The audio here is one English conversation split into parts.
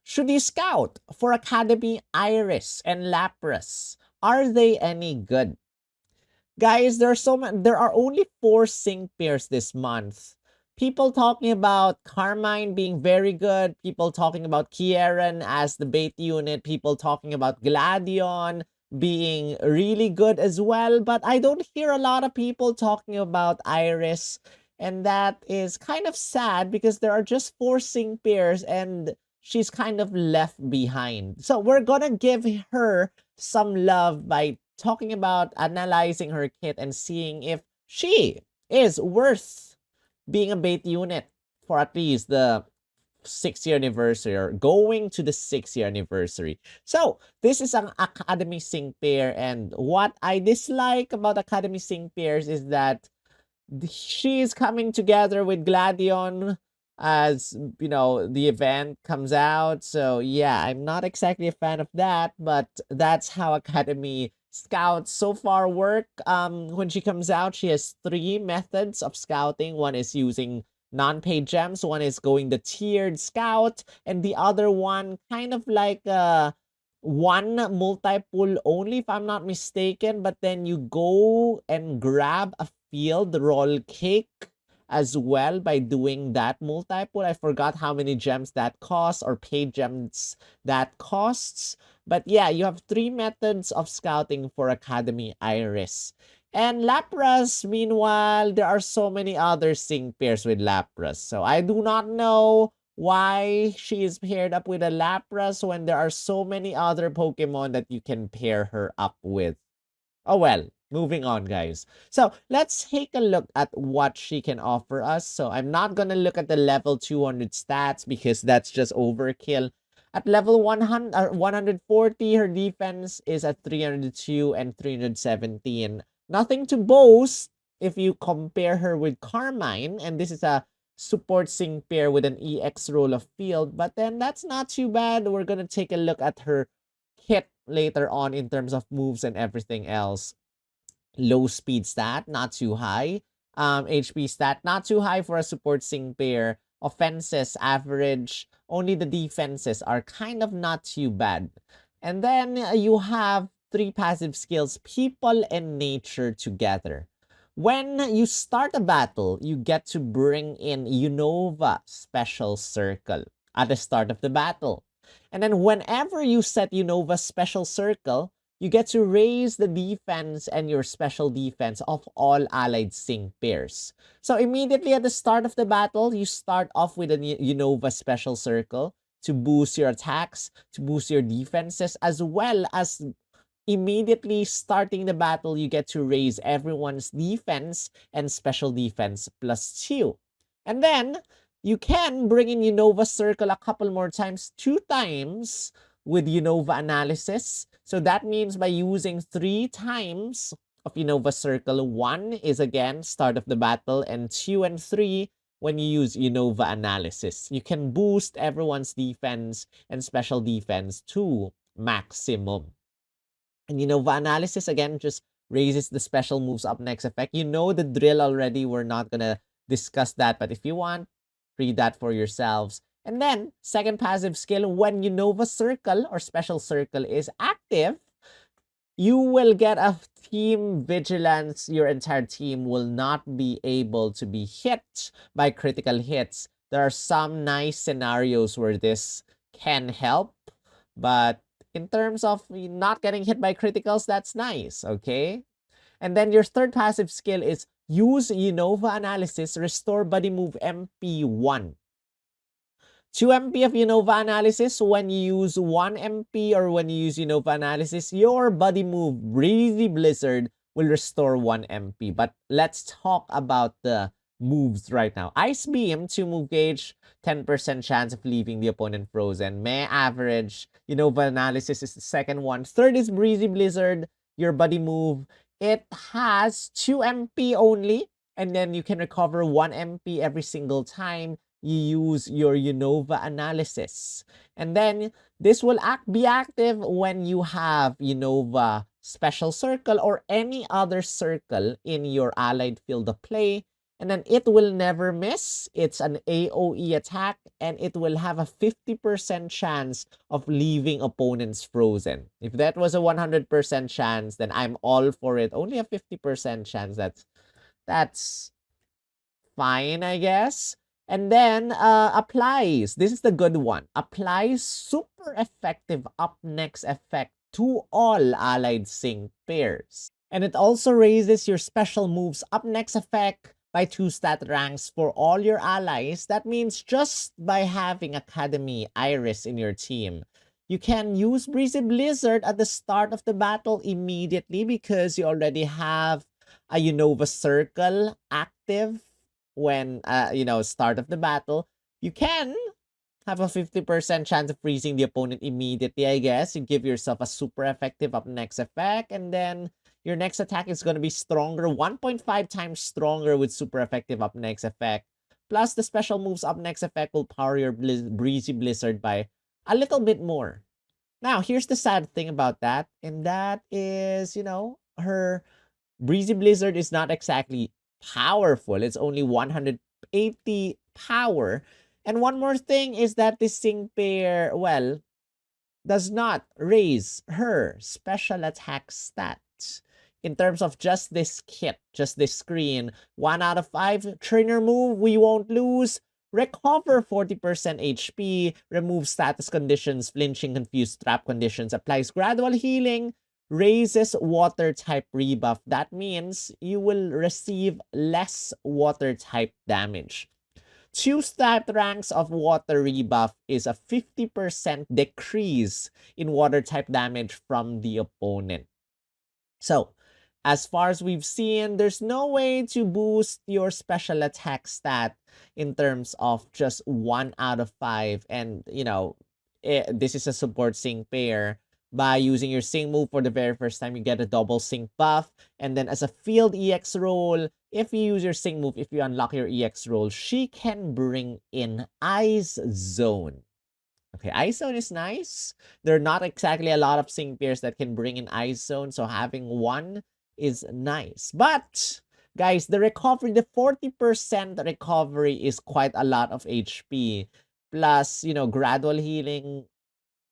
Should you scout for Academy Iris and Lapras? Are they any good? Guys, there are only 4 sync pairs this month. People talking about Carmine being very good, people talking about Kieran as the bait unit, people talking about Gladion being really good as well, but I don't hear a lot of people talking about Iris, and that is kind of sad because there are just 4 sync pairs and she's kind of left behind. So we're gonna give her some love by talking about analyzing her kit and seeing if she is worth being a bait unit for at least the 6-year anniversary or going to the 6-year anniversary. So, this is an Academy Sync pair, and what I dislike about Academy Sync pairs is that she is coming together with Gladion as, you know, the event comes out. So yeah, I'm not exactly a fan of that, but that's how Academy Scouts so far work. When she comes out, she has 3 methods of scouting. One is using non-paid gems, one is going the tiered scout, and the other one kind of like one multi-pull only, if I'm not mistaken, but then you go and grab a field roll cake as well by doing that multi-pull. I forgot how many gems that costs or paid gems that costs. But yeah, you have 3 methods of scouting for Academy Iris. And Lapras, meanwhile, there are so many other sync pairs with Lapras. So I do not know why she is paired up with a Lapras when there are so many other Pokemon that you can pair her up with. Oh well, moving on, guys. So let's take a look at what she can offer us. So I'm not gonna look at the level 200 stats because that's just overkill. At level 140, her defense is at 302 and 317. Nothing to boast if you compare her with Carmine, and this is a support sync pair with an EX roll of field, but then that's not too bad. We're gonna take a look at her kit later on in terms of moves and everything else. Low speed stat, not too high. HP stat, not too high for a support sync pair. Offenses, average. Only the defenses are kind of not too bad. And then you have 3 passive skills, people and nature together. When you start a battle, you get to bring in Unova Special Circle at the start of the battle. And then whenever you set Unova Special Circle, you get to raise the defense and your special defense of all allied sync pairs. So immediately at the start of the battle, you start off with a Unova Special Circle to boost your attacks, to boost your defenses, as well as immediately starting the battle, you get to raise everyone's defense and special defense +2. And then you can bring in Unova Circle a couple more times, 2 times with Unova Analysis. So that means by using 3 times of Unova Circle, 1 is again start of the battle, and 2 and 3 when you use Unova Analysis. You can boost everyone's defense and special defense to maximum. And Unova Analysis, again, just raises the special moves up next effect. You know the drill already. We're not going to discuss that. But if you want, read that for yourselves. And then, second passive skill, when Unova Circle or Special Circle is active, you will get a team vigilance. Your entire team will not be able to be hit by critical hits. There are some nice scenarios where this can help, but in terms of not getting hit by criticals, that's nice, okay? And then your third passive skill is use Unova Analysis, restore body move MP1. 2 MP of Unova Analysis. When you use 1 MP or when you use Unova Analysis, your body move, Breezy Blizzard, will restore 1 MP. But let's talk about the moves right now. Ice Beam, 2 move gauge, 10% chance of leaving the opponent frozen. May average. Unova Analysis is the second one. Third is Breezy Blizzard, your body move. It has 2 MP only, and then you can recover 1 MP every single time you use your Unova Analysis. And then this will be active when you have Unova Special Circle or any other circle in your allied field of play. And then it will never miss. It's an AoE attack, and it will have a 50% chance of leaving opponents frozen. If that was a 100% chance, then I'm all for it. Only a 50% chance. That's fine, I guess. And then applies. This is the good one. Applies super effective up next effect to all allied sync pairs. And it also raises your special moves up next effect by 2 stat ranks for all your allies. That means just by having Academy Iris in your team, you can use Breezy Blizzard at the start of the battle immediately because you already have a Unova Circle active when, start of the battle. You can have a 50% chance of freezing the opponent immediately, I guess. You give yourself a super effective up next effect, and then your next attack is going to be stronger, 1.5 times stronger with super effective up next effect. Plus, the special moves up next effect will power your Breezy Blizzard by a little bit more. Now, here's the sad thing about that, and that is, her Breezy Blizzard is not exactly powerful. It's only 180 power. And one more thing is that this sync pair, well, does not raise her special attack stats. In terms of just this kit, just this screen, 1 out of 5, trainer move, we won't lose. Recover 40% HP, remove status conditions, flinching, confused, trap conditions, applies gradual healing, raises water type rebuff. That means you will receive less water type damage. 2 stat ranks of water rebuff is a 50% decrease in water type damage from the opponent. So, as far as we've seen, there's no way to boost your special attack stat in terms of just 1 out of 5. And, this is a support sync pair. By using your sync move for the very first time, you get a double sync buff. And then as a field EX roll, if you use your sync move, if you unlock your EX roll, she can bring in Ice Zone. Okay, Ice Zone is nice. There are not exactly a lot of sync pairs that can bring in Ice Zone, so having one is nice. But, guys, the recovery, the 40% recovery is quite a lot of HP. Plus, gradual healing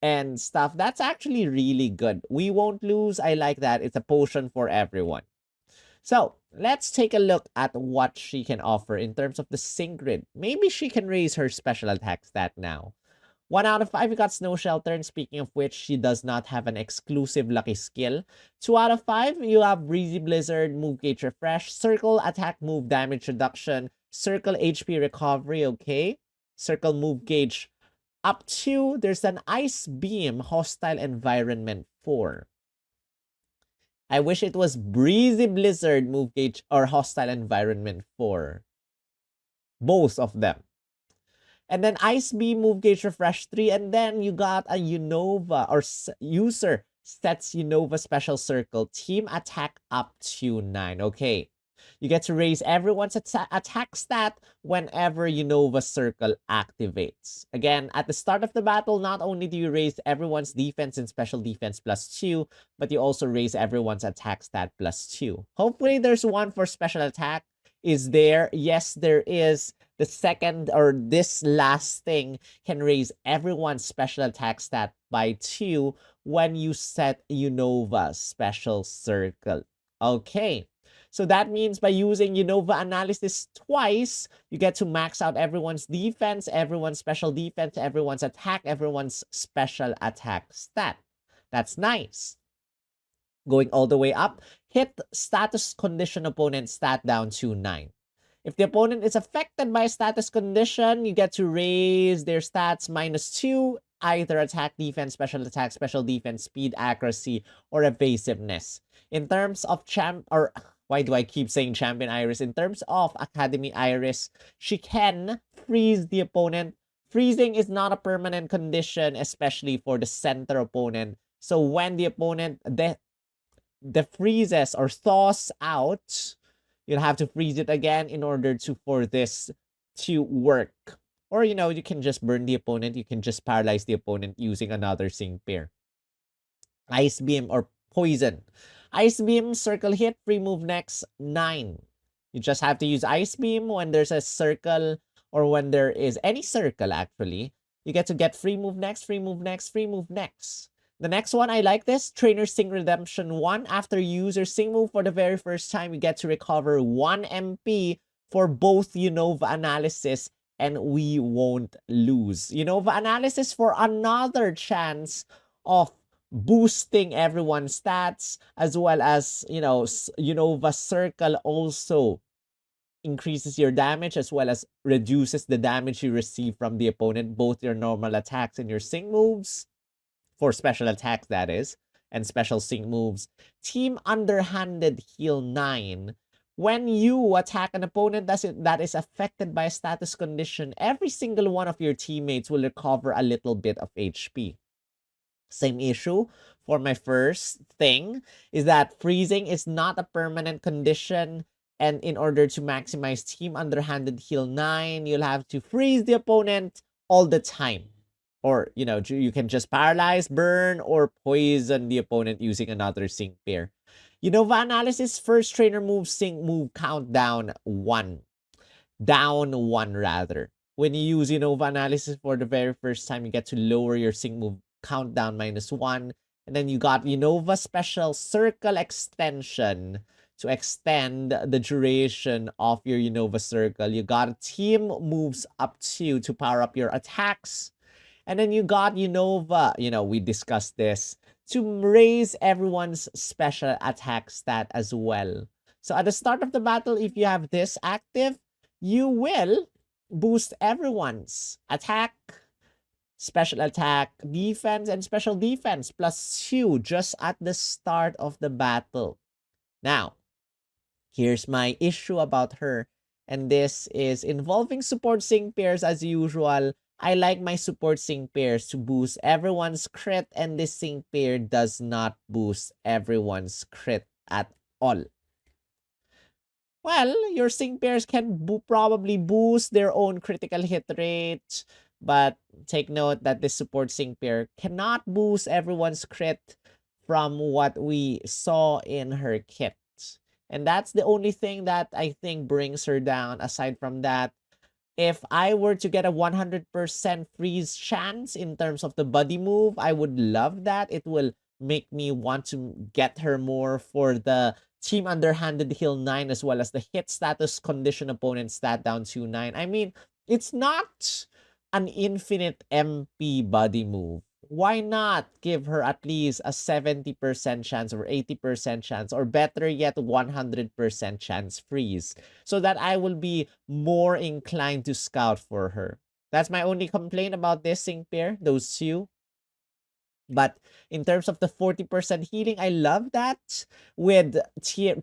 and stuff. That's actually really good. We won't lose. I like that. It's a potion for everyone. So, let's take a look at what she can offer in terms of the sync grid. Maybe she can raise her special attack stat now. 1 out of 5, we got Snow Shelter, and speaking of which, she does not have an exclusive lucky skill. 2 out of 5, you have Breezy Blizzard, Move Gauge Refresh, Circle Attack Move Damage Reduction, Circle HP Recovery, okay? Circle Move Gauge up to, there's an Ice Beam Hostile Environment 4. I wish it was Breezy Blizzard Move Gauge or Hostile Environment 4. Both of them. And then Ice Beam, Move Gauge Refresh 3. And then you got a Unova or user sets Unova Special Circle. Team attack up to 9. Okay. You get to raise everyone's attack stat whenever Unova Circle activates. Again, at the start of the battle, not only do you raise everyone's defense and special defense +2, but you also raise everyone's attack stat +2. Hopefully, there's one for special attack. Is there? Yes, there is. The second or this last thing can raise everyone's special attack stat by 2 when you set Unova Special Circle. Okay. So that means by using Unova Analysis twice, you get to max out everyone's defense, everyone's special defense, everyone's attack, everyone's special attack stat. That's nice. Going all the way up, hit status condition opponent stat down to 9. If the opponent is affected by a status condition, you get to raise their stats -2, either attack, defense, special attack, special defense, speed, accuracy, or evasiveness. In terms of why do I keep saying Champion Iris? In terms of Academy Iris, she can freeze the opponent. Freezing is not a permanent condition, especially for the center opponent. So when the opponent freezes or thaws out, you'll have to freeze it again in order for this to work. Or, you can just burn the opponent. You can just paralyze the opponent using another sync pair. Ice Beam or Poison. Ice Beam, Circle Hit, free move next 9. You just have to use Ice Beam when there's a circle or when there is any circle, actually. You get to get free move next, free move next, free move next. The next one, I like this. Trainer Sync Redemption 1. After you use your Sync move for the very first time, you get to recover 1 MP for both Unova Analysis and we won't lose. Unova Analysis for another chance of boosting everyone's stats, as well as, Unova Circle also increases your damage as well as reduces the damage you receive from the opponent, both your normal attacks and your sync moves, for special attacks that is, and special sync moves. Team Underhanded Heal 9. When you attack an opponent that is affected by a status condition, every single one of your teammates will recover a little bit of HP. Same issue for my first thing is that freezing is not a permanent condition. And in order to maximize Team Underhanded Heal 9, you'll have to freeze the opponent all the time. Or, you can just paralyze, burn, or poison the opponent using another sync pair. Unova Analysis first trainer move, sync move, countdown 1. Down 1 rather. When you use Unova Analysis for the very first time, you get to lower your sync move countdown -1. And then you got Unova Special Circle Extension to extend the duration of your Unova Circle. You got Team Moves up to power up your attacks. And then you got Unova, we discussed this, to raise everyone's special attack stat as well. So at the start of the battle, if you have this active, you will boost everyone's attack, special attack, defense, and special defense +2 just at the start of the battle. Now, here's my issue about her, and this is involving support sync pairs as usual. I like my support sync pairs to boost everyone's crit, and this sync pair does not boost everyone's crit at all. Well, your sync pairs can probably boost their own critical hit rate, but take note that this support sync pair cannot boost everyone's crit from what we saw in her kit. And that's the only thing that I think brings her down. Aside from that, if I were to get a 100% freeze chance in terms of the buddy move, I would love that. It will make me want to get her more for the Team Underhanded Heal 9 as well as the hit status condition opponent stat down to 9. I mean, it's not an infinite MP buddy move. Why not give her at least a 70% chance or 80% chance, or better yet, 100% chance freeze, so that I will be more inclined to scout for her. That's my only complaint about this sync pair, those two. But in terms of the 40% healing, I love that. With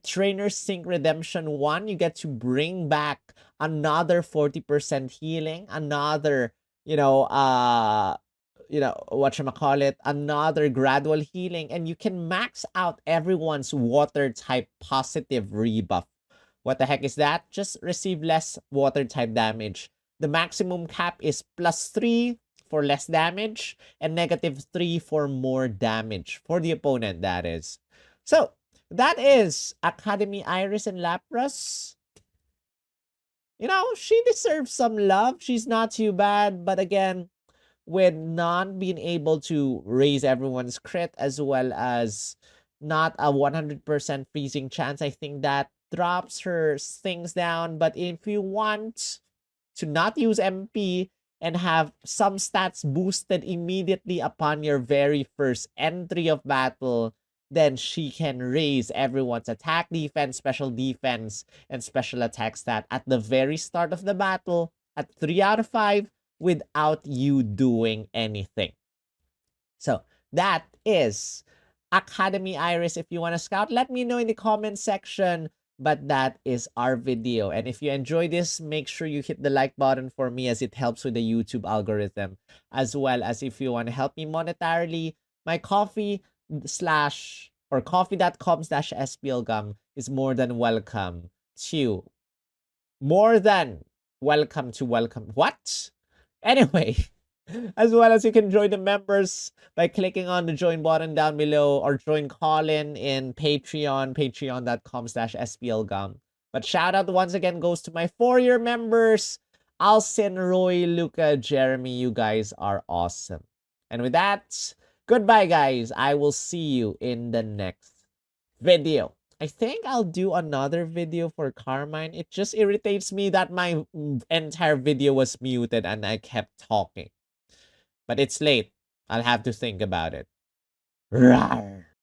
Trainer Sync Redemption 1, you get to bring back another 40% healing, another, another gradual healing, and you can max out everyone's water type positive rebuff. What the heck is that? Just receive less water type damage. The maximum cap is +3 for less damage and -3 for more damage for the opponent, that is. So that is Academy Iris and Lapras. She deserves some love. She's not too bad, but again, with not being able to raise everyone's crit as well as not a 100% freezing chance, I think that drops her things down. But if you want to not use MP and have some stats boosted immediately upon your very first entry of battle, then she can raise everyone's attack, defense, special defense, and special attack stat at the very start of the battle at 3 out of 5 without you doing anything. So that is Academy Iris. If you want to scout, let me know in the comment section. But that is our video. And if you enjoy this, make sure you hit the like button for me, as it helps with the YouTube algorithm. As well as if you want to help me monetarily, my coffee.com/splgum is more than welcome to welcome. What? Anyway, as well as you can join the members by clicking on the join button down below, or join Colin in Patreon, patreon.com/splgum. But shout out once again goes to my 4-year members, Alcin, Roy, Luca, Jeremy. You guys are awesome. And with that, goodbye, guys. I will see you in the next video. I think I'll do another video for Carmine. It just irritates me that my entire video was muted and I kept talking. But it's late. I'll have to think about it. Rawr.